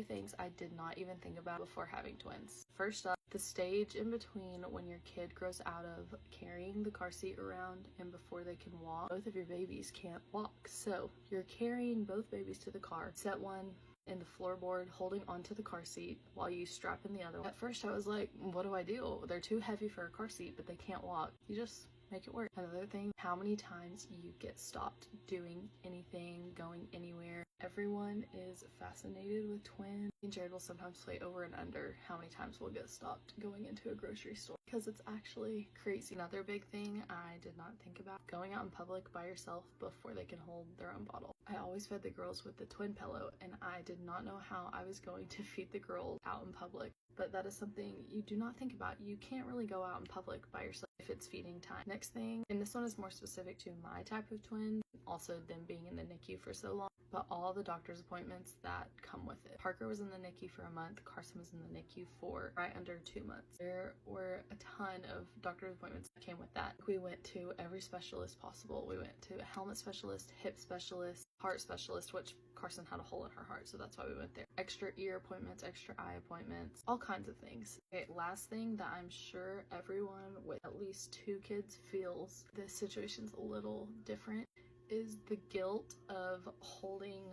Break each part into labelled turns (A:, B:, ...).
A: things I did not even think about before having twins. First up, the stage in between when your kid grows out of carrying the car seat around and before they can walk. Both of your babies can't walk. So you're carrying both babies to the car, set one in the floorboard holding onto the car seat while you strap in the other one. At first I was like, what do I do? They're too heavy for a car seat, but they can't walk. You just make it work. Another thing, how many times you get stopped doing anything, going anywhere. Everyone is fascinated with twins. Me and Jared will sometimes play over and under how many times we'll get stopped going into a grocery store because it's actually crazy. Another big thing I did not think about, going out in public by yourself before they can hold their own bottle. I always fed the girls with the twin pillow and I did not know how I was going to feed the girls out in public. But that is something you do not think about. You can't really go out in public by yourself if it's feeding time. Next thing, and this one is more specific to my type of twin, also them being in the NICU for so long, but all the doctor's appointments that come with it. Parker was in the NICU for a month, Carson was in the NICU for right under 2 months. There were a ton of doctor's appointments that came with that. We went to every specialist possible. We went to a helmet specialist, hip specialist, heart specialist, which Carson had a hole in her heart, so that's why we went there. Extra ear appointments, extra eye appointments, all kinds of things. Okay, last thing that I'm sure everyone with at least 2 kids feels, this situation's a little different, is the guilt of holding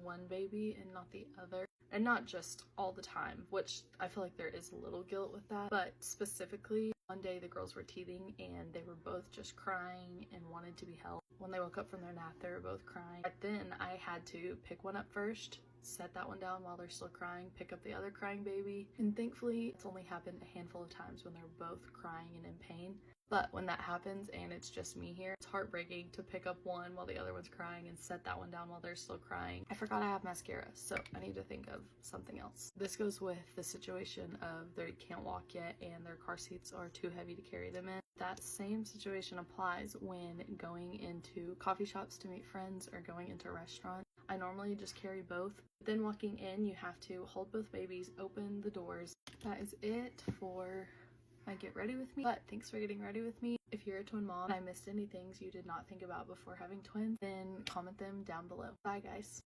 A: one baby and not the other. And not just all the time, which I feel like there is a little guilt with that, but specifically one day the girls were teething and they were both just crying and wanted to be held. When they woke up from their nap, they were both crying. But then I had to pick one up first, set that one down while they're still crying, pick up the other crying baby. And thankfully, it's only happened a handful of times when they're both crying and in pain. But when that happens and it's just me here, it's heartbreaking to pick up one while the other one's crying and set that one down while they're still crying. I forgot I have mascara, so I need to think of something else. This goes with the situation of they can't walk yet and their car seats are too heavy to carry them in. That same situation applies when going into coffee shops to meet friends or going into restaurants. I normally just carry both. Then walking in, you have to hold both babies, open the doors. That is it for my get ready with me. But thanks for getting ready with me. If you're a twin mom and I missed any things you did not think about before having twins, then comment them down below. Bye guys.